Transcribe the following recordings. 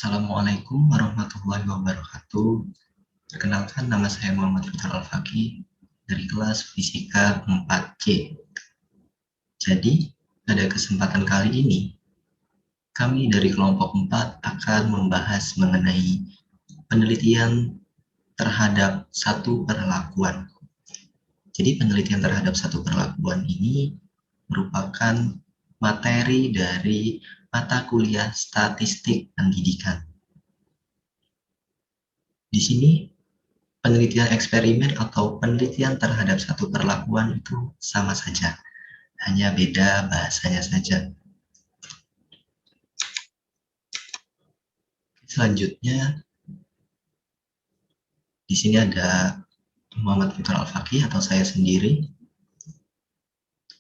Assalamualaikum warahmatullahi wabarakatuh. Perkenalkan, nama saya Muhammad Fitar Al-Faqih dari kelas Fisika 4C. Jadi, pada kesempatan kali ini, kami dari kelompok 4 akan membahas mengenai penelitian terhadap satu perlakuan. Jadi, penelitian terhadap satu perlakuan ini merupakan materi dari mata kuliah statistik pendidikan. Di sini penelitian eksperimen atau penelitian terhadap satu perlakuan itu sama saja, hanya beda bahasanya saja. Selanjutnya, di sini ada Muhammad Fitar Al-Faqih atau saya sendiri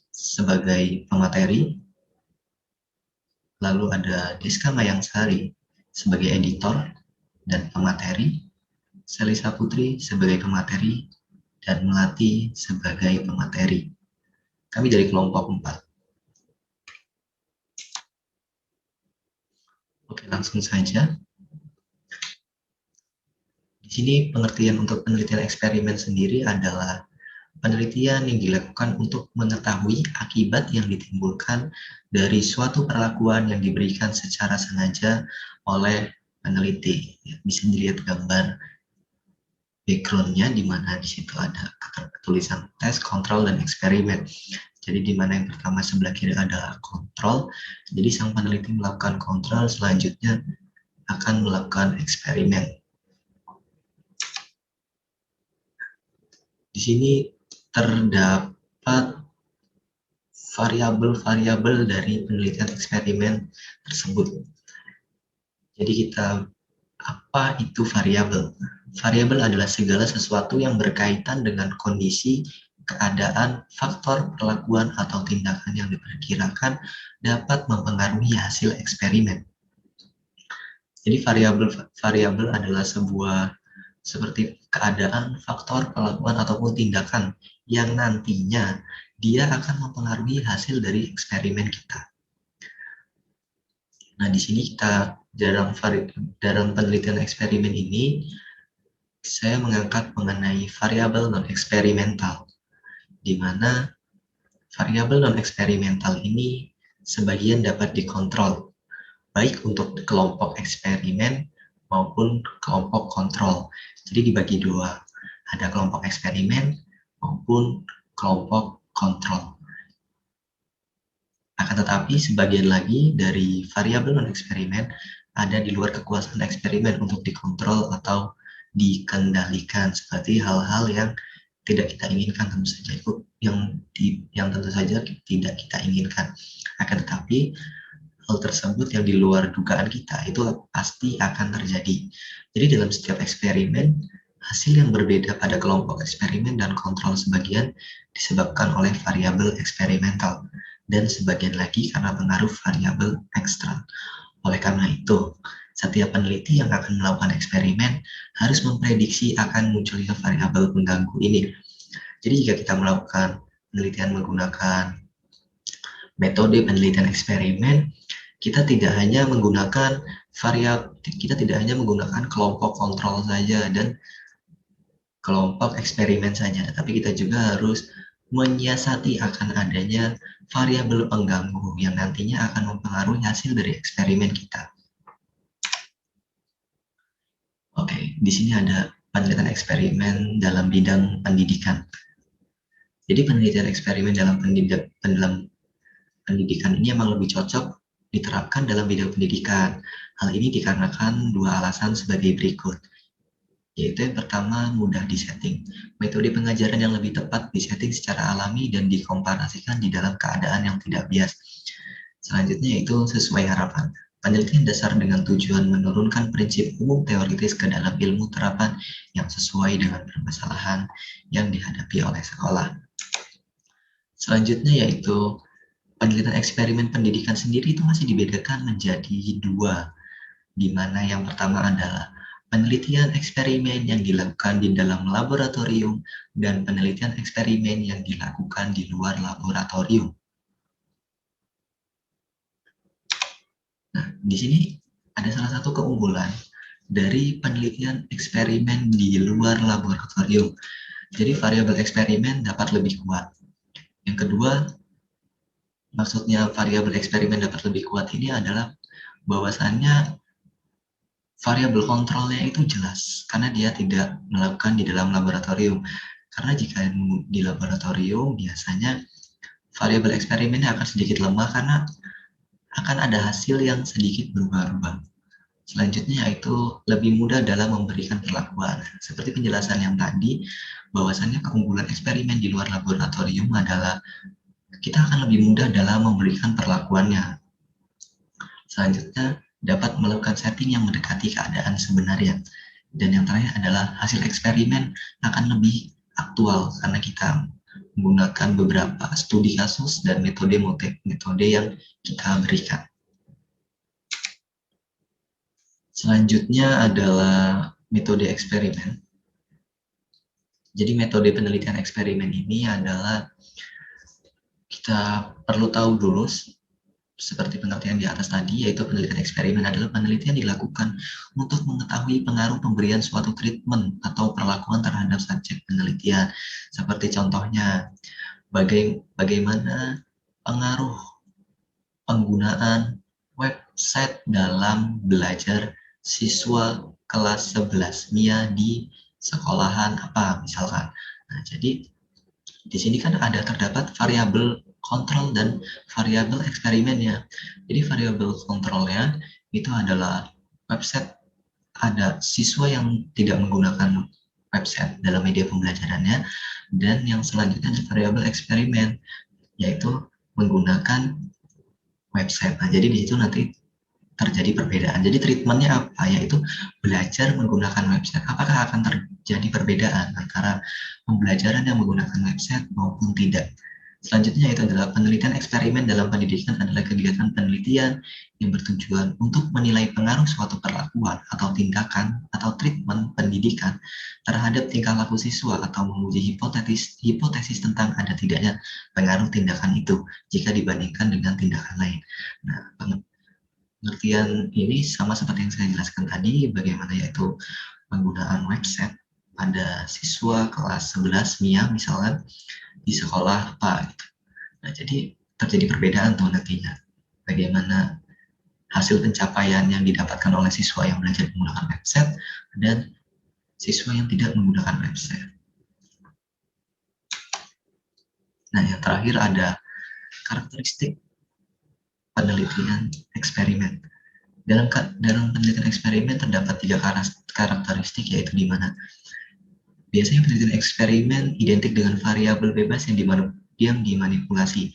sebagai pemateri, lalu ada Deska Mayangsari sebagai editor dan pemateri, Selisa Putri sebagai pemateri, dan Melati sebagai pemateri. Kami dari kelompok 4. Oke, langsung saja. Di sini pengertian untuk penelitian eksperimen sendiri adalah penelitian yang dilakukan untuk mengetahui akibat yang ditimbulkan dari suatu perlakuan yang diberikan secara sengaja oleh peneliti. Bisa dilihat gambar background-nya di mana di situ ada tulisan tes, kontrol, dan eksperimen. Jadi di mana yang pertama sebelah kiri adalah kontrol. Jadi sang peneliti melakukan kontrol, selanjutnya akan melakukan eksperimen. Di sini terdapat variabel-variabel dari penelitian eksperimen tersebut. Jadi apa itu variabel? Variabel adalah segala sesuatu yang berkaitan dengan kondisi, keadaan, faktor, perlakuan, atau tindakan yang diperkirakan dapat mempengaruhi hasil eksperimen. Jadi variabel adalah sebuah seperti keadaan, faktor, perlakuan, ataupun tindakan yang nantinya dia akan mempengaruhi hasil dari eksperimen kita. Nah, di sini kita dalam penelitian eksperimen ini, saya mengangkat mengenai variabel non-eksperimental, di mana variabel non-eksperimental ini sebagian dapat dikontrol, baik untuk kelompok eksperimen maupun kelompok kontrol. Jadi dibagi dua, ada kelompok eksperimen maupun kelompok kontrol. Akan tetapi sebagian lagi dari variabel non-eksperimen ada di luar kekuasaan eksperimen untuk dikontrol atau dikendalikan, seperti hal-hal yang tidak kita inginkan, tentu saja itu yang tentu saja tidak kita inginkan. Akan tetapi hal tersebut yang di luar dugaan kita itu pasti akan terjadi. Jadi dalam setiap eksperimen, hasil yang berbeda pada kelompok eksperimen dan kontrol sebagian disebabkan oleh variabel eksperimental, dan sebagian lagi karena pengaruh variabel eksternal. Oleh karena itu, setiap peneliti yang akan melakukan eksperimen harus memprediksi akan munculnya variabel pengganggu ini. Jadi jika kita melakukan penelitian menggunakan metode penelitian eksperimen, kita tidak hanya menggunakan kelompok kontrol saja dan kelompok eksperimen saja, tapi kita juga harus menyiasati akan adanya variabel pengganggu yang nantinya akan mempengaruhi hasil dari eksperimen kita. Oke, di sini ada penelitian eksperimen dalam bidang pendidikan. Jadi penelitian eksperimen dalam pendidikan ini memang lebih cocok diterapkan dalam bidang pendidikan. Hal ini dikarenakan dua alasan sebagai berikut. Yaitu yang pertama, mudah disetting. Metode pengajaran yang lebih tepat disetting secara alami dan dikomparasikan di dalam keadaan yang tidak bias. Selanjutnya yaitu sesuai harapan. Penelitian dasar dengan tujuan menurunkan prinsip umum teoritis ke dalam ilmu terapan yang sesuai dengan permasalahan yang dihadapi oleh sekolah. Selanjutnya yaitu penelitian eksperimen pendidikan sendiri itu masih dibedakan menjadi dua, di mana yang pertama adalah penelitian eksperimen yang dilakukan di dalam laboratorium dan penelitian eksperimen yang dilakukan di luar laboratorium. Nah, di sini ada salah satu keunggulan dari penelitian eksperimen di luar laboratorium. Jadi variabel eksperimen dapat lebih kuat. Yang kedua, maksudnya variabel eksperimen dapat lebih kuat ini adalah bahwasannya variabel kontrolnya itu jelas karena dia tidak melakukan di dalam laboratorium. Karena jika di laboratorium biasanya variabel eksperimennya akan sedikit lemah karena akan ada hasil yang sedikit berubah-ubah. Selanjutnya yaitu lebih mudah dalam memberikan perlakuan. Seperti penjelasan yang tadi, bahwasannya keunggulan eksperimen di luar laboratorium adalah kita akan lebih mudah dalam memberikan perlakuannya. Selanjutnya, dapat melakukan setting yang mendekati keadaan sebenarnya. Dan yang terakhir adalah hasil eksperimen akan lebih aktual karena kita menggunakan beberapa studi kasus dan metode yang kita berikan. Selanjutnya adalah metode eksperimen. Jadi metode penelitian eksperimen ini adalah kita perlu tahu dulu seperti pengertian di atas tadi, yaitu penelitian eksperimen adalah penelitian dilakukan untuk mengetahui pengaruh pemberian suatu treatment atau perlakuan terhadap subjek penelitian. Seperti contohnya, bagaimana pengaruh penggunaan website dalam belajar siswa kelas 11 MIA di sekolahan apa misalkan. Nah, jadi di sini kan ada terdapat variabel kontrol dan variabel eksperimennya. Jadi variabel kontrolnya itu adalah website, ada siswa yang tidak menggunakan website dalam media pembelajarannya, dan yang selanjutnya ada variabel eksperimen yaitu menggunakan website. Nah, jadi di situ nanti terjadi perbedaan. Jadi treatmentnya apa? Yaitu belajar menggunakan website. Apakah akan terjadi perbedaan antara pembelajaran yang menggunakan website maupun tidak? Selanjutnya itu adalah penelitian eksperimen dalam pendidikan adalah kegiatan penelitian yang bertujuan untuk menilai pengaruh suatu perlakuan atau tindakan atau treatment pendidikan terhadap tingkah laku siswa atau menguji hipotesis tentang ada tidaknya pengaruh tindakan itu jika dibandingkan dengan tindakan lain. Nah, pengertian ini sama seperti yang saya jelaskan tadi, bagaimana yaitu penggunaan website pada siswa kelas 11 MIA misalkan di sekolah apa gitu. Nah, jadi terjadi perbedaan tuh nantinya. Bagaimana hasil pencapaian yang didapatkan oleh siswa yang belajar menggunakan website dan siswa yang tidak menggunakan website. Nah, yang terakhir ada karakteristik penelitian eksperimen. Dalam penelitian eksperimen terdapat 3 karakteristik, yaitu di mana biasanya penelitian eksperimen identik dengan variabel bebas yang dimanipulasi,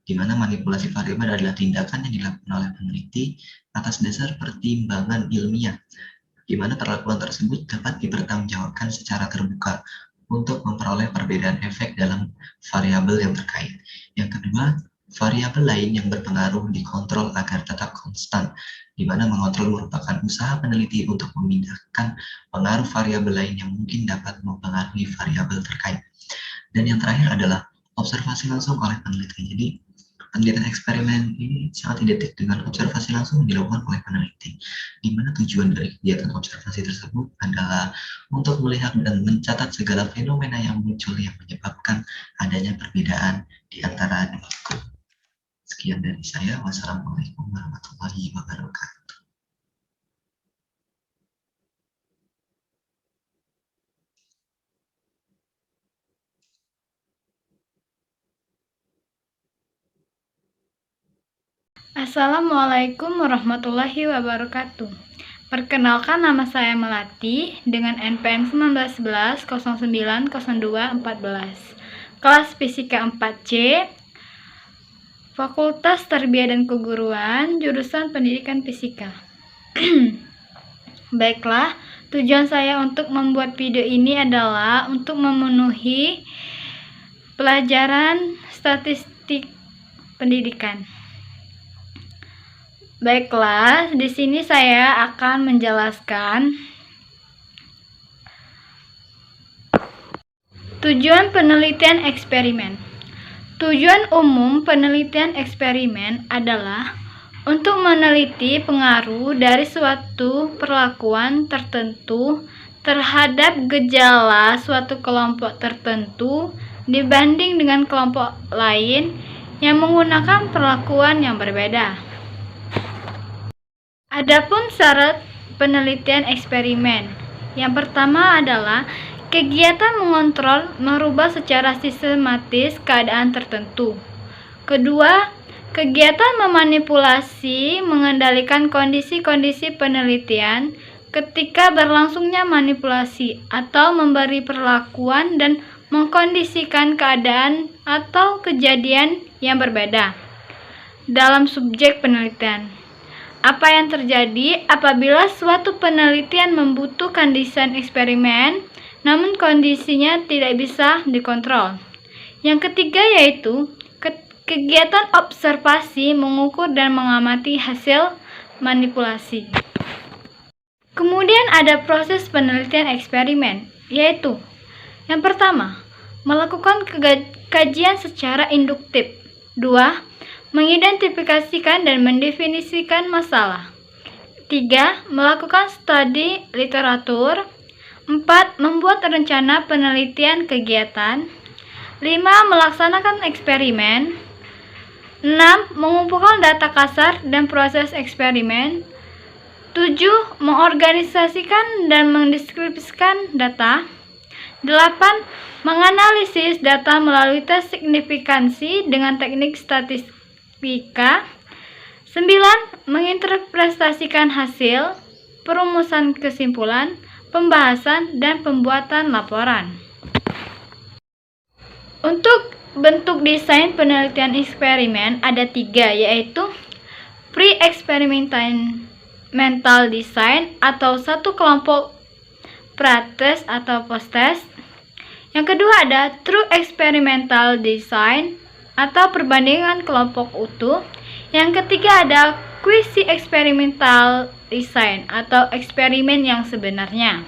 di mana manipulasi variabel adalah tindakan yang dilakukan oleh peneliti atas dasar pertimbangan ilmiah, di mana perlakuan tersebut dapat dipertanggungjawabkan secara terbuka untuk memperoleh perbedaan efek dalam variabel yang terkait. Yang kedua, variabel lain yang berpengaruh dikontrol agar tetap konstan, di mana mengontrol merupakan usaha peneliti untuk memindahkan pengaruh variabel lain yang mungkin dapat mempengaruhi variabel terkait. Dan yang terakhir adalah observasi langsung oleh peneliti. Jadi penelitian eksperimen ini sangat identik dengan observasi langsung dilakukan oleh peneliti, di mana tujuan dari kegiatan observasi tersebut adalah untuk melihat dan mencatat segala fenomena yang muncul yang menyebabkan adanya perbedaan di antara dua grup. Sekian dari saya. Wassalamualaikum warahmatullahi wabarakatuh. Assalamualaikum warahmatullahi wabarakatuh. Perkenalkan, nama saya Melati dengan NPM 1911 09 02 14. Kelas Fisika 4C, Fakultas Tarbiyah dan Keguruan, jurusan Pendidikan Fisika. Baiklah, tujuan saya untuk membuat video ini adalah untuk memenuhi pelajaran statistik pendidikan. Baiklah, di sini saya akan menjelaskan tujuan penelitian eksperimen. Tujuan umum penelitian eksperimen adalah untuk meneliti pengaruh dari suatu perlakuan tertentu terhadap gejala suatu kelompok tertentu dibanding dengan kelompok lain yang menggunakan perlakuan yang berbeda. Adapun syarat penelitian eksperimen. Yang pertama adalah kegiatan mengontrol merubah secara sistematis keadaan tertentu. Kedua, kegiatan memanipulasi mengendalikan kondisi-kondisi penelitian ketika berlangsungnya manipulasi atau memberi perlakuan dan mengkondisikan keadaan atau kejadian yang berbeda dalam subjek penelitian. Apa yang terjadi apabila suatu penelitian membutuhkan desain eksperimen, namun kondisinya tidak bisa dikontrol. Yang ketiga yaitu kegiatan observasi mengukur dan mengamati hasil manipulasi. Kemudian ada proses penelitian eksperimen, yaitu yang pertama, melakukan kajian secara induktif. 2. Mengidentifikasikan dan mendefinisikan masalah. 3. Melakukan studi literatur. 4. Membuat rencana penelitian kegiatan. 5. Melaksanakan eksperimen. 6. Mengumpulkan data kasar dan proses eksperimen. 7. Mengorganisasikan dan mendeskripsikan data. 8. Menganalisis data melalui tes signifikansi dengan teknik statistika. 9. Menginterpretasikan hasil, perumusan kesimpulan, pembahasan, dan pembuatan laporan. Untuk bentuk desain penelitian eksperimen ada 3, yaitu pre-experimental design atau satu kelompok pretest atau post-test. Yang kedua ada true experimental design atau perbandingan kelompok utuh. Yang ketiga ada quasi-experimental design atau eksperimen yang sebenarnya.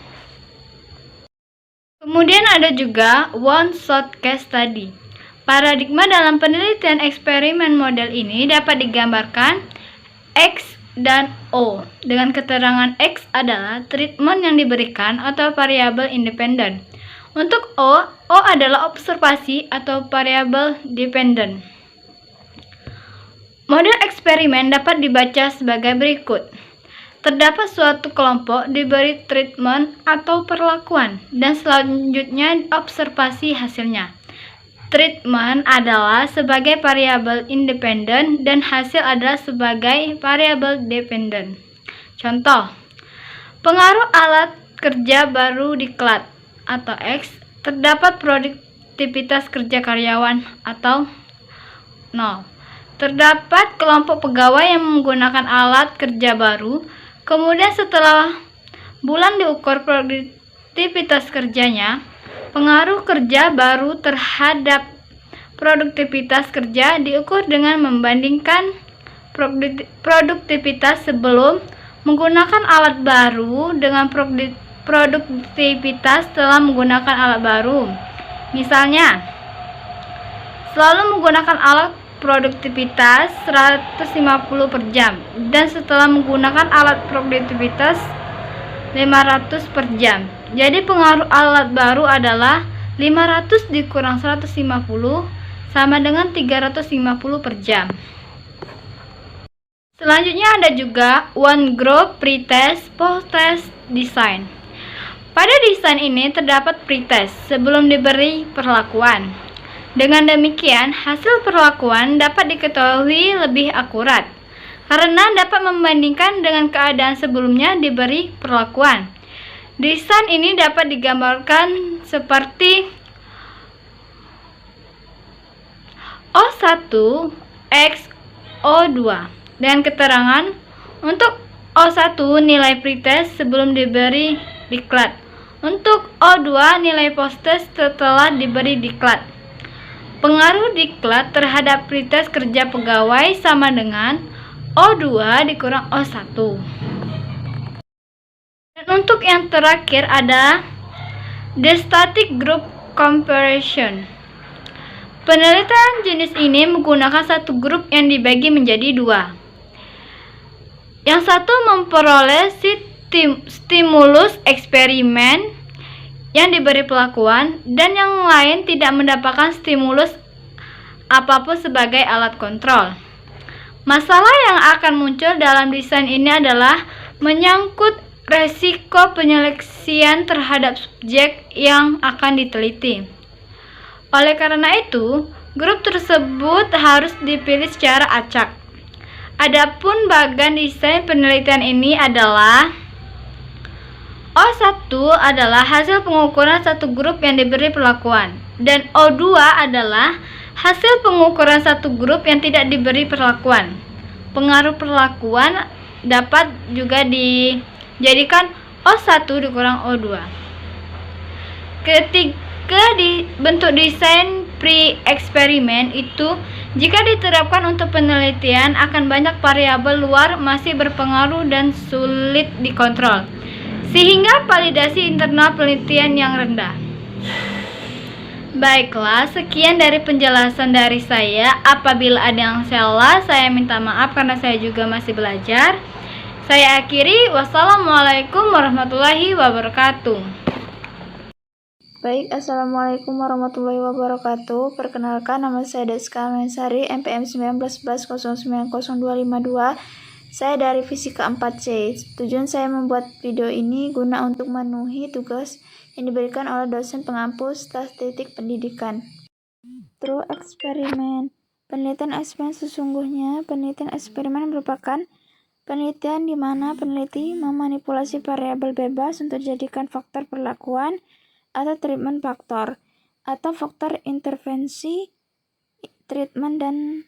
Kemudian ada juga one-shot case study. Paradigma dalam penelitian eksperimen model ini dapat digambarkan X dan O. Dengan keterangan X adalah treatment yang diberikan atau variabel independen. Untuk O adalah observasi atau variabel dependent. Model eksperimen dapat dibaca sebagai berikut. Terdapat suatu kelompok diberi treatment atau perlakuan dan selanjutnya observasi hasilnya. Treatment adalah sebagai variabel independen dan hasil adalah sebagai variabel dependent. Contoh, pengaruh alat kerja baru diklat atau X, terdapat produktivitas kerja karyawan atau 0. Terdapat kelompok pegawai yang menggunakan alat kerja baru, kemudian setelah bulan diukur produktivitas kerjanya. Pengaruh kerja baru terhadap produktivitas kerja diukur dengan membandingkan produktivitas sebelum menggunakan alat baru dengan produktivitas setelah menggunakan alat baru. Misalnya, selalu menggunakan alat produktivitas 150 per jam dan setelah menggunakan alat produktivitas 500 per jam. Jadi pengaruh alat baru adalah 500 dikurang 150 sama dengan 350 per jam. Selanjutnya ada juga one group pretest post-test design. Pada desain ini terdapat pretest sebelum diberi perlakuan. Dengan demikian, hasil perlakuan dapat diketahui lebih akurat karena dapat membandingkan dengan keadaan sebelumnya diberi perlakuan. Desain ini dapat digambarkan seperti O1 X O2 dengan keterangan untuk O1 nilai pretest sebelum diberi diklat, untuk O2 nilai post-test setelah diberi diklat. Pengaruh diklat terhadap pretest kerja pegawai sama dengan O2 dikurang O1. Dan untuk yang terakhir ada the static group comparison. Penelitian jenis ini menggunakan satu grup yang dibagi menjadi 2. Yang satu memperoleh stimulus eksperimen yang diberi pelakuan, dan yang lain tidak mendapatkan stimulus apapun sebagai alat kontrol. Masalah yang akan muncul dalam desain ini adalah menyangkut resiko penyeleksian terhadap subjek yang akan diteliti. Oleh karena itu, grup tersebut harus dipilih secara acak. Adapun bagan desain penelitian ini adalah O1 adalah hasil pengukuran satu grup yang diberi perlakuan, dan O2 adalah hasil pengukuran satu grup yang tidak diberi perlakuan. Pengaruh perlakuan dapat juga dijadikan O1 dikurang O2. Ketika bentuk desain pre-eksperimen itu, jika diterapkan untuk penelitian, akan banyak variabel luar masih berpengaruh dan sulit dikontrol, sehingga validasi internal penelitian yang rendah. Baiklah, sekian dari penjelasan dari saya. Apabila ada yang salah, saya minta maaf karena saya juga masih belajar. Saya akhiri. Wassalamualaikum warahmatullahi wabarakatuh. Baik, Assalamualaikum warahmatullahi wabarakatuh. Perkenalkan, nama saya Deska Mensari, NPM 19+090252. Saya dari Fisika 4C. Tujuan saya membuat video ini guna untuk memenuhi tugas yang diberikan oleh dosen pengampu statistik pendidikan. True eksperimen. Penelitian eksperimen sesungguhnya, penelitian eksperimen merupakan penelitian di mana peneliti memanipulasi variabel bebas untuk dijadikan faktor perlakuan atau treatment faktor, atau faktor intervensi, treatment, dan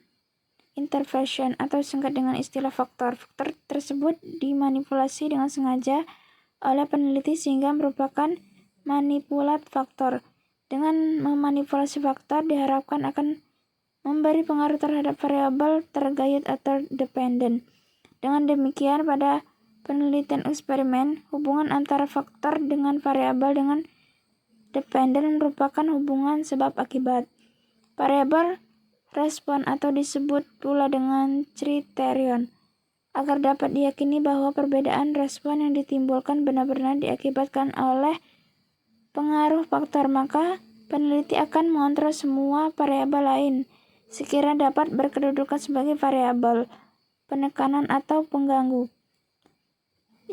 intervention, atau singkat dengan istilah faktor. Faktor tersebut dimanipulasi dengan sengaja oleh peneliti sehingga merupakan manipulat faktor. Dengan memanipulasi faktor diharapkan akan memberi pengaruh terhadap variabel tergayut atau dependent. Dengan demikian, pada penelitian eksperimen, hubungan antara faktor dengan variabel dengan dependent merupakan hubungan sebab akibat. Variabel respon atau disebut pula dengan kriterion. Agar dapat diyakini bahwa perbedaan respon yang ditimbulkan benar-benar diakibatkan oleh pengaruh faktor, maka peneliti akan mengontrol semua variabel lain sekiranya dapat berkedudukan sebagai variabel penekanan atau pengganggu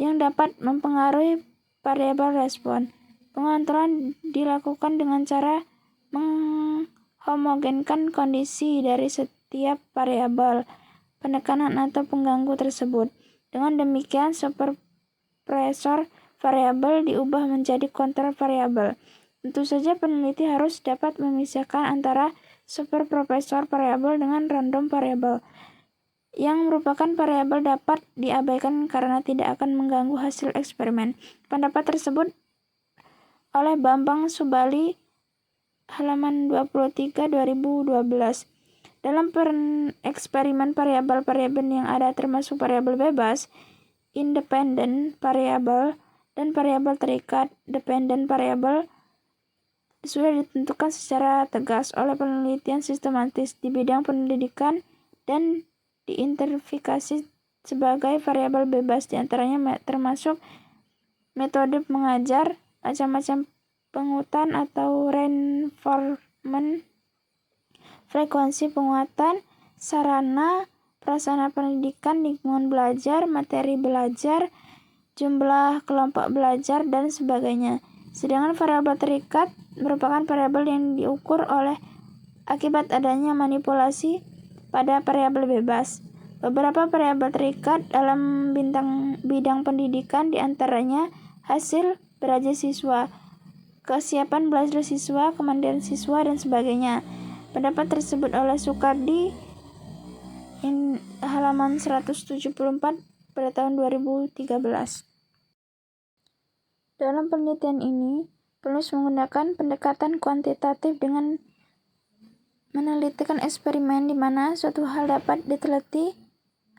yang dapat mempengaruhi variabel respon. Pengontrolan dilakukan dengan cara menghomogenkan kondisi dari setiap variabel penekanan atau pengganggu tersebut. Dengan demikian, superpresor variabel diubah menjadi kontrol variabel. Tentu saja peneliti harus dapat memisahkan antara superpresor variabel dengan random variabel, yang merupakan variabel dapat diabaikan karena tidak akan mengganggu hasil eksperimen. Pendapat tersebut oleh Bambang Subali, halaman 23 2012. Dalam eksperimen variabel-variabel yang ada termasuk variabel bebas, independent variabel, dan variabel terikat, dependent variabel, sudah ditentukan secara tegas oleh penelitian sistematis di bidang pendidikan dan diidentifikasi sebagai variabel bebas, diantaranya termasuk metode mengajar, macam-macam penguatan atau reinforcement, frekuensi penguatan, sarana, prasarana pendidikan, lingkungan belajar, materi belajar, jumlah kelompok belajar, dan sebagainya. Sedangkan variabel terikat merupakan variabel yang diukur oleh akibat adanya manipulasi pada variabel bebas. Beberapa variabel terikat dalam bidang pendidikan diantaranya hasil belajar siswa, kesiapan belajar siswa, kemandirian siswa, dan sebagainya. Pendapat tersebut oleh Sukardi, halaman 174 pada tahun 2013. Dalam penelitian ini, penulis menggunakan pendekatan kuantitatif dengan menelitikan eksperimen di mana suatu hal dapat diteliti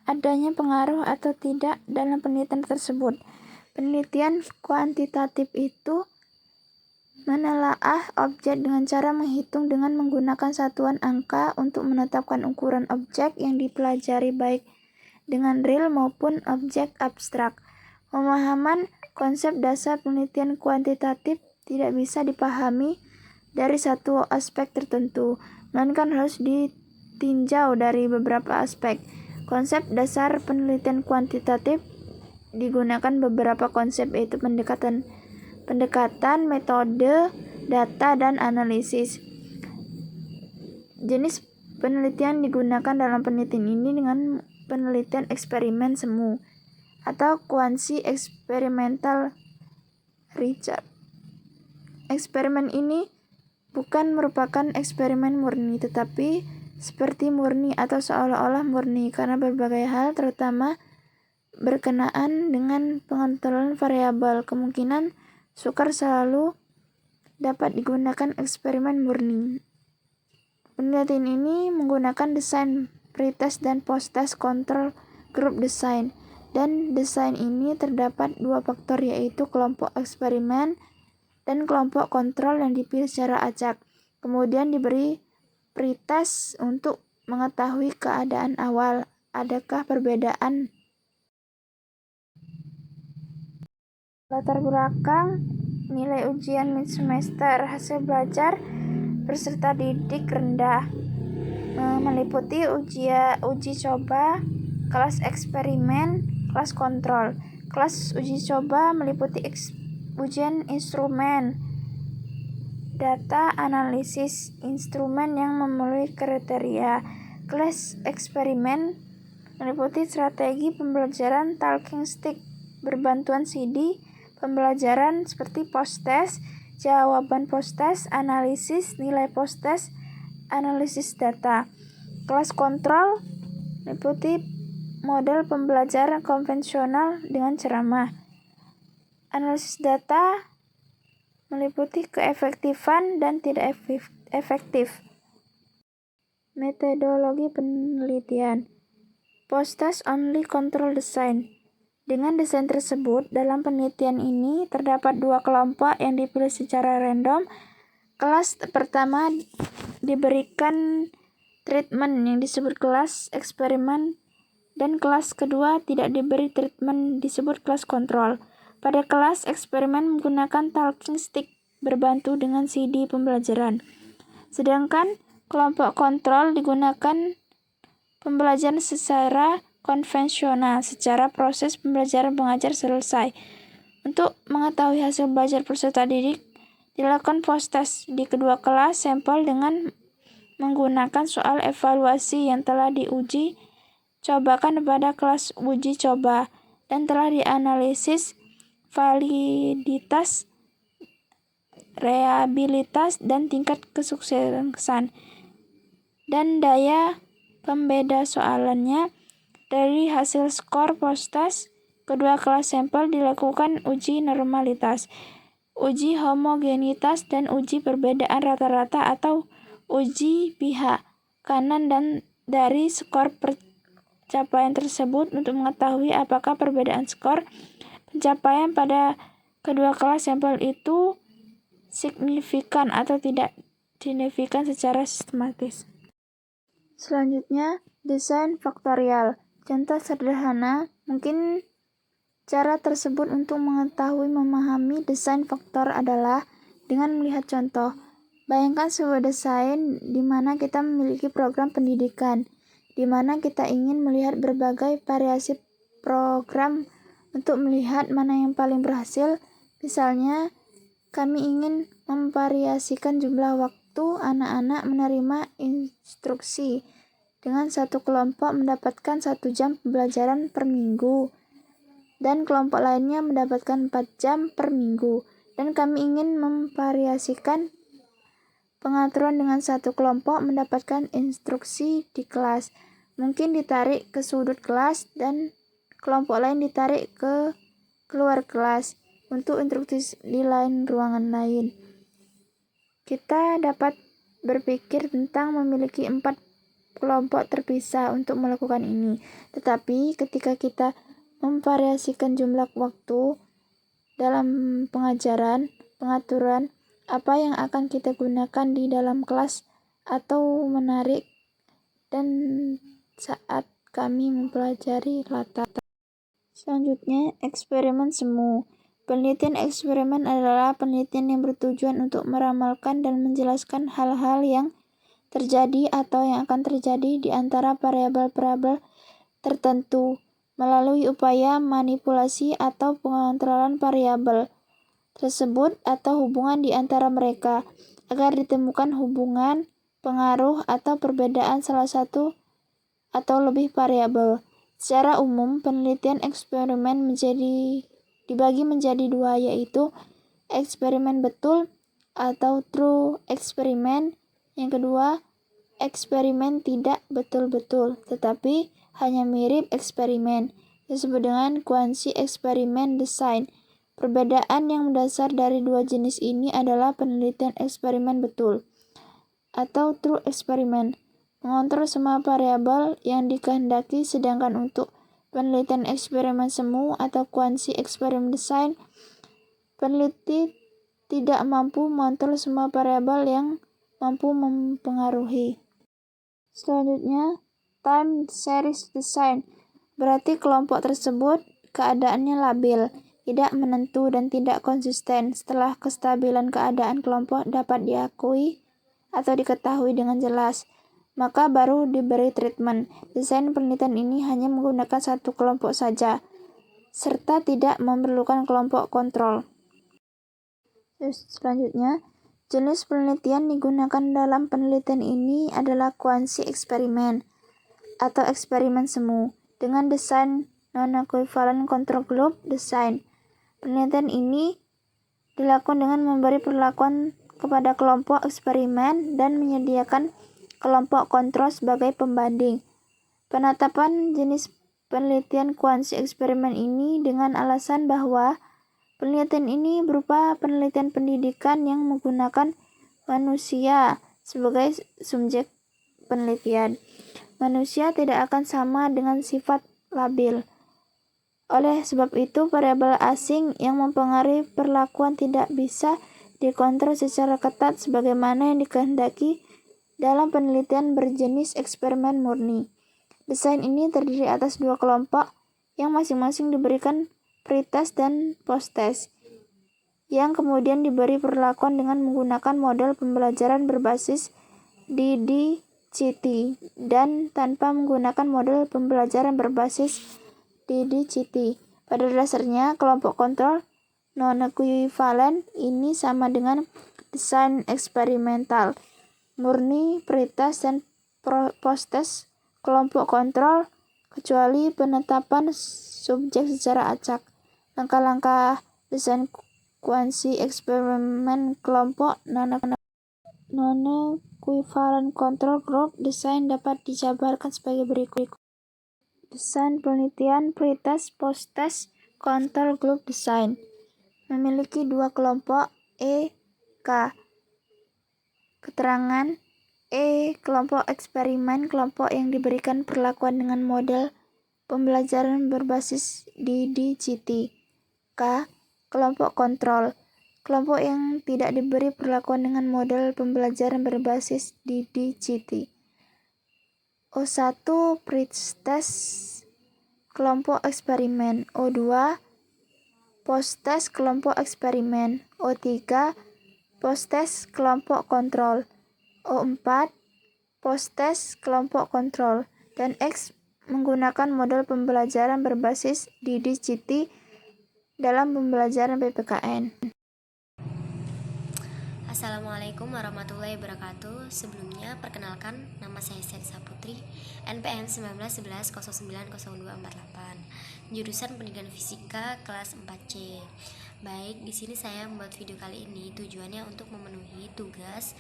adanya pengaruh atau tidak dalam penelitian tersebut. Penelitian kuantitatif itu menelaah objek dengan cara menghitung dengan menggunakan satuan angka untuk menetapkan ukuran objek yang dipelajari, baik dengan real maupun objek abstrak. Pemahaman konsep dasar penelitian kuantitatif tidak bisa dipahami dari satu aspek tertentu, melainkan harus ditinjau dari beberapa aspek. Konsep dasar penelitian kuantitatif digunakan beberapa konsep, yaitu pendekatan, metode, data, dan analisis. Jenis penelitian digunakan dalam penelitian ini dengan penelitian eksperimen semu atau quasi-experimental research. Eksperimen ini bukan merupakan eksperimen murni, tetapi seperti murni atau seolah-olah murni karena berbagai hal, terutama berkenaan dengan pengontrolan variabel. Kemungkinan sukar selalu dapat digunakan eksperimen murni. Penelitian ini menggunakan desain pretest dan post-test control group design. Dan desain ini terdapat dua faktor, yaitu kelompok eksperimen dan kelompok kontrol yang dipilih secara acak. Kemudian diberi pretest untuk mengetahui keadaan awal. Adakah perbedaan latar belakang nilai ujian mid semester? Hasil belajar peserta didik rendah, meliputi uji coba, kelas eksperimen, kelas kontrol. Kelas uji coba meliputi ujian instrumen, data analisis instrumen yang memenuhi kriteria. Kelas eksperimen meliputi strategi pembelajaran talking stick berbantuan CD, pembelajaran seperti post-test, jawaban post-test, analisis nilai post-test, analisis data. Kelas kontrol meliputi model pembelajaran konvensional dengan ceramah. Analisis data meliputi keefektifan dan tidak efektif. Metodologi penelitian. Post-test only control design. Dengan desain tersebut, dalam penelitian ini terdapat dua kelompok yang dipilih secara random. Kelas pertama diberikan treatment yang disebut kelas eksperimen, dan kelas kedua tidak diberi treatment disebut kelas kontrol. Pada kelas eksperimen menggunakan talking stick berbantu dengan CD pembelajaran. Sedangkan kelompok kontrol digunakan pembelajaran secara konvensional, secara proses pembelajaran pengajar selesai. Untuk mengetahui hasil belajar peserta didik, dilakukan post-test di kedua kelas sampel dengan menggunakan soal evaluasi yang telah diuji cobakan pada kelas uji coba dan telah dianalisis validitas, reliabilitas, dan tingkat kesuksesan dan daya pembeda soalannya. Dari hasil skor post-test kedua kelas sampel dilakukan uji normalitas, uji homogenitas, dan uji perbedaan rata-rata atau uji pihak kanan dan dari skor pencapaian tersebut untuk mengetahui apakah perbedaan skor pencapaian pada kedua kelas sampel itu signifikan atau tidak signifikan secara sistematis. Selanjutnya, desain faktorial. Contoh sederhana, mungkin cara tersebut untuk mengetahui memahami desain faktor adalah dengan melihat contoh. Bayangkan sebuah desain di mana kita memiliki program pendidikan, di mana kita ingin melihat berbagai variasi program untuk melihat mana yang paling berhasil. Misalnya, kami ingin memvariasikan jumlah waktu anak-anak menerima instruksi, dengan satu kelompok mendapatkan 1 jam pembelajaran per minggu, dan kelompok lainnya mendapatkan 4 jam per minggu. Dan kami ingin memvariasikan pengaturan dengan satu kelompok mendapatkan instruksi di kelas, mungkin ditarik ke sudut kelas, dan kelompok lain ditarik ke keluar kelas untuk instruksi di lain ruangan lain. Kita dapat berpikir tentang memiliki 4 kelompok terpisah untuk melakukan ini. Tetapi ketika kita memvariasikan jumlah waktu dalam pengaturan apa yang akan kita gunakan di dalam kelas atau menarik, dan saat kami mempelajari latar. Selanjutnya, eksperimen semu. Penelitian eksperimen adalah penelitian yang bertujuan untuk meramalkan dan menjelaskan hal-hal yang terjadi atau yang akan terjadi di antara variabel-variabel tertentu melalui upaya manipulasi atau pengontrolan variabel tersebut atau hubungan di antara mereka, agar ditemukan hubungan, pengaruh, atau perbedaan salah satu atau lebih variabel. Secara umum, penelitian eksperimen dibagi menjadi dua, yaitu eksperimen betul atau true eksperimen. Yang kedua, eksperimen tidak betul-betul, tetapi hanya mirip eksperimen, disebut dengan quasi eksperimen design. Perbedaan yang mendasar dari dua jenis ini adalah penelitian eksperimen betul atau true eksperimen mengontrol semua variabel yang dikehendaki, sedangkan untuk penelitian eksperimen semu atau quasi eksperimen design, peneliti tidak mampu mengontrol semua variabel yang mampu mempengaruhi. Selanjutnya, time series design, berarti kelompok tersebut keadaannya labil, tidak menentu, dan tidak konsisten. Setelah kestabilan keadaan kelompok dapat diakui atau diketahui dengan jelas, maka baru diberi treatment. Desain penelitian ini hanya menggunakan satu kelompok saja, serta tidak memerlukan kelompok kontrol. Selanjutnya, jenis penelitian digunakan dalam penelitian ini adalah quasi eksperimen atau eksperimen semu dengan desain non-equivalent control group design. Penelitian ini dilakukan dengan memberi perlakuan kepada kelompok eksperimen dan menyediakan kelompok kontrol sebagai pembanding. Penetapan jenis penelitian quasi eksperimen ini dengan alasan bahwa penelitian ini berupa penelitian pendidikan yang menggunakan manusia sebagai subjek penelitian. Manusia tidak akan sama dengan sifat labil. Oleh sebab itu, variabel asing yang mempengaruhi perlakuan tidak bisa dikontrol secara ketat sebagaimana yang dikehendaki dalam penelitian berjenis eksperimen murni. Desain ini terdiri atas dua kelompok yang masing-masing diberikan pretest dan posttest, yang kemudian diberi perlakuan dengan menggunakan model pembelajaran berbasis DDCT dan tanpa menggunakan model pembelajaran berbasis DDCT. Pada dasarnya, kelompok kontrol non-equivalent ini sama dengan desain eksperimental murni, pretest, dan posttest kelompok kontrol, kecuali penetapan subjek secara acak. Langkah-langkah desain quasi eksperimen kelompok non-equivalent control group design dapat dijabarkan sebagai berikut. Desain penelitian pretest, posttest, control group design memiliki dua kelompok E, K. Keterangan E. Kelompok eksperimen, kelompok yang diberikan perlakuan dengan model pembelajaran berbasis DDCT. K. Kelompok kontrol, kelompok yang tidak diberi perlakuan dengan model pembelajaran berbasis DDCT. O1. Pretest, kelompok eksperimen. O2. Posttest, kelompok eksperimen. O3. Posttest, kelompok kontrol. O4. Posttest, kelompok kontrol. Dan X menggunakan model pembelajaran berbasis DDCT dalam pembelajaran PPKN. Assalamualaikum warahmatullahi wabarakatuh. Sebelumnya, perkenalkan, nama saya Serisa Putri, NPM 1911090248, jurusan Pendidikan Fisika kelas 4C. Baik, di sini saya membuat video kali ini tujuannya untuk memenuhi tugas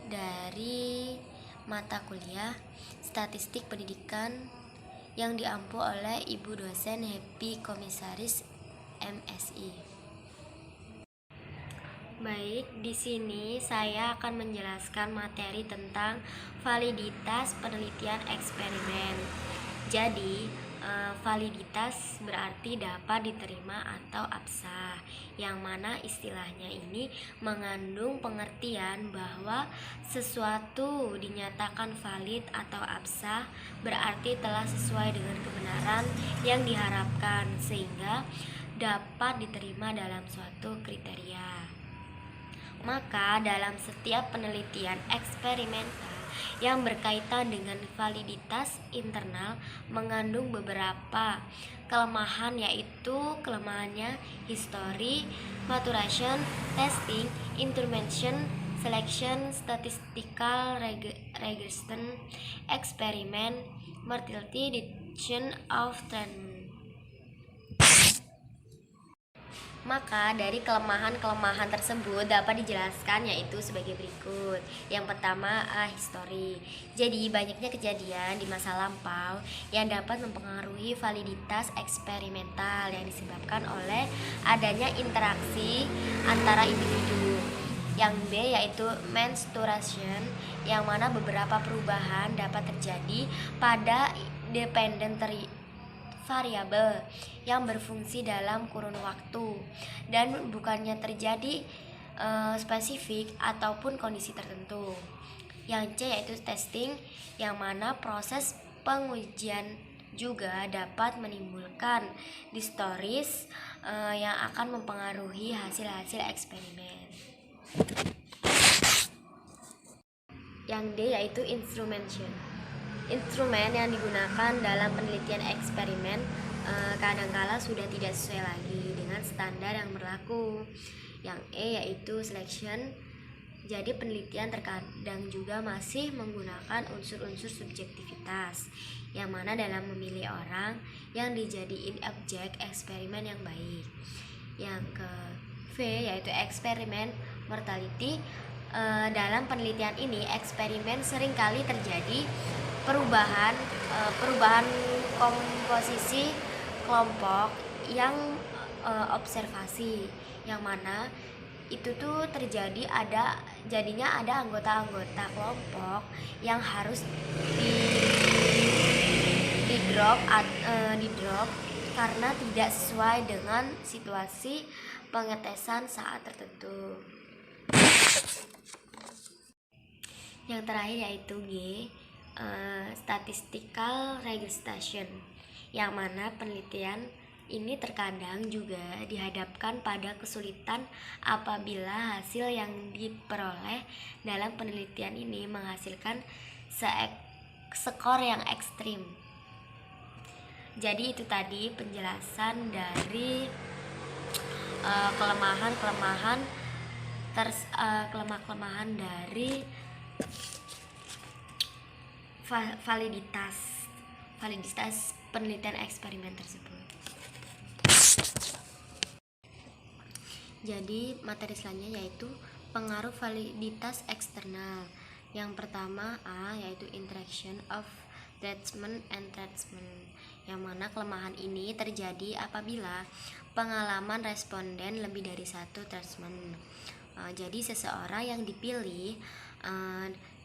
dari mata kuliah Statistik Pendidikan yang diampu oleh Ibu dosen Happy Komisaris MSI. Baik, di sini saya akan menjelaskan materi tentang validitas penelitian eksperimen. Jadi, validitas berarti dapat diterima atau absah, yang mana istilahnya ini mengandung pengertian bahwa sesuatu dinyatakan valid atau absah berarti telah sesuai dengan kebenaran yang diharapkan sehingga dapat diterima dalam suatu kriteria. Maka dalam setiap penelitian eksperimental yang berkaitan dengan validitas internal mengandung beberapa kelemahan, yaitu kelemahannya history, maturation, testing, intervention, selection, statistical regression, experiment, mortality, detection of trend. Maka dari kelemahan-kelemahan tersebut dapat dijelaskan yaitu sebagai berikut. Yang pertama, history. Jadi banyaknya kejadian di masa lampau yang dapat mempengaruhi validitas eksperimental yang disebabkan oleh adanya interaksi antara individu. Yang B yaitu menstruation, yang mana beberapa perubahan dapat terjadi pada dependent variabel yang berfungsi dalam kurun waktu dan bukannya terjadi spesifik ataupun kondisi tertentu. Yang C yaitu testing, yang mana proses pengujian juga dapat menimbulkan distoris yang akan mempengaruhi hasil-hasil eksperimen. Yang D yaitu instrumentation. Instrumen yang digunakan dalam penelitian eksperimen kadangkala sudah tidak sesuai lagi dengan standar yang berlaku. Yang E yaitu selection. Jadi penelitian terkadang juga masih menggunakan unsur-unsur subjektivitas, yang mana dalam memilih orang yang dijadiin objek eksperimen yang baik. Yang ke V yaitu eksperimen mortality. Dalam penelitian ini eksperimen seringkali terjadi perubahan komposisi kelompok yang observasi, yang mana itu tuh jadinya ada anggota-anggota kelompok yang harus di drop karena tidak sesuai dengan situasi pengetesan saat tertentu. Yang terakhir yaitu G, statistical regression, yang mana penelitian ini terkadang juga dihadapkan pada kesulitan apabila hasil yang diperoleh dalam penelitian ini menghasilkan skor yang ekstrim. Jadi itu tadi penjelasan dari kelemahan dari validitas penelitian eksperimen tersebut. Jadi materi selanjutnya yaitu pengaruh validitas eksternal. Yang pertama A yaitu interaction of treatment and treatment, yang mana kelemahan ini terjadi apabila pengalaman responden lebih dari satu treatment. Jadi seseorang yang dipilih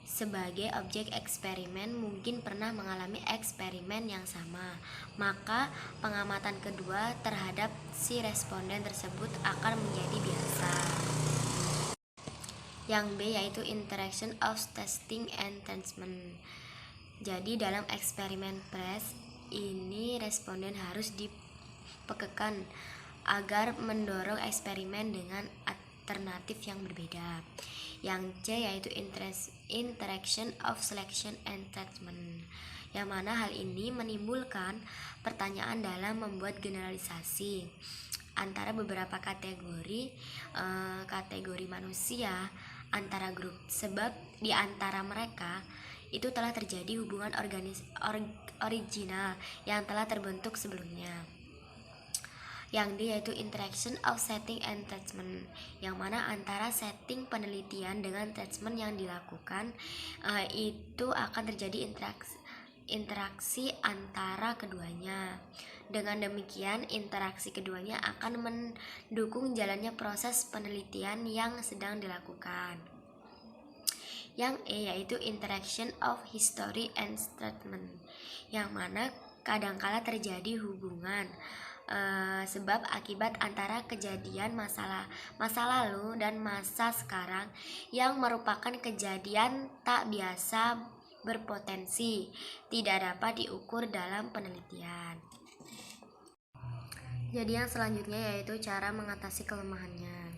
sebagai objek eksperimen mungkin pernah mengalami eksperimen yang sama, maka pengamatan kedua terhadap si responden tersebut akan menjadi biasa. Yang B yaitu interaction of testing and treatment. Jadi dalam eksperimen PRESS ini responden harus dipekekkan agar mendorong eksperimen dengan alternatif yang berbeda. Yang C yaitu interaction of selection and treatment, yang mana hal ini menimbulkan pertanyaan dalam membuat generalisasi antara beberapa kategori manusia antara grup, sebab di antara mereka itu telah terjadi hubungan original yang telah terbentuk sebelumnya. Yang D yaitu interaction of setting and treatment, yang mana antara setting penelitian dengan treatment yang dilakukan itu akan terjadi interaksi antara keduanya. Dengan demikian interaksi keduanya akan mendukung jalannya proses penelitian yang sedang dilakukan. Yang E yaitu interaction of history and treatment, yang mana kadangkala terjadi hubungan sebab akibat antara kejadian masa lalu dan masa sekarang yang merupakan kejadian tak biasa berpotensi tidak dapat diukur dalam penelitian. Jadi yang selanjutnya yaitu cara mengatasi kelemahannya.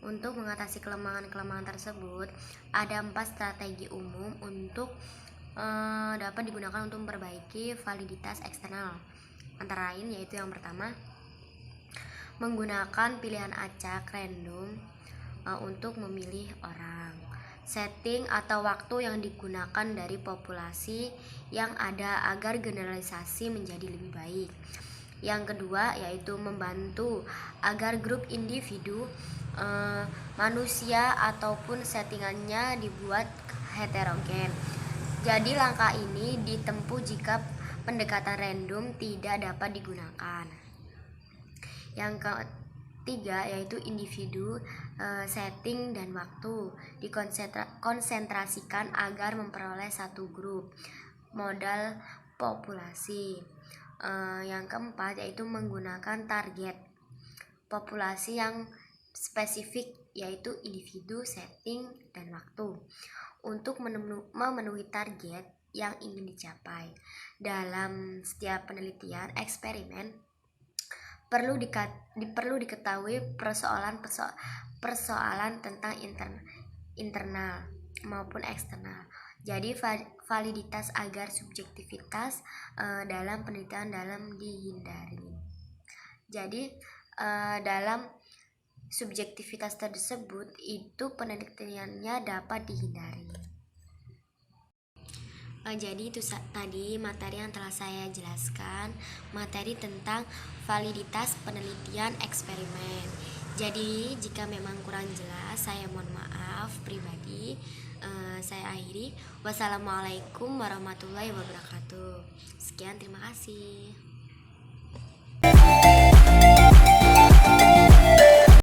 Untuk mengatasi kelemahan-kelemahan tersebut, ada 4 strategi umum untuk dapat digunakan untuk memperbaiki validitas eksternal. Antara lain yaitu yang pertama, menggunakan pilihan acak random untuk memilih orang. Setting atau waktu yang digunakan dari populasi yang ada agar generalisasi menjadi lebih baik. Yang kedua yaitu membantu agar grup individu manusia ataupun settingannya dibuat heterogen. Jadi langkah ini ditempuh jika pendekatan random tidak dapat digunakan. Yang ketiga yaitu individu, setting dan waktu dikonsentrasikan agar memperoleh satu grup modal populasi. Yang keempat yaitu menggunakan target populasi yang spesifik yaitu individu, setting, dan waktu untuk memenuhi target yang ingin dicapai. Dalam setiap penelitian eksperimen perlu diketahui persoalan tentang internal maupun eksternal. Jadi validitas agar subjektivitas dalam penelitian dalam dihindari. Jadi dalam subjektivitas tersebut itu penelitiannya dapat dihindari. Jadi itu tadi materi yang telah saya jelaskan, materi tentang validitas penelitian eksperimen. Jadi jika memang kurang jelas, saya mohon maaf pribadi. Saya akhiri. Wassalamualaikum warahmatullahi wabarakatuh. Sekian, terima kasih.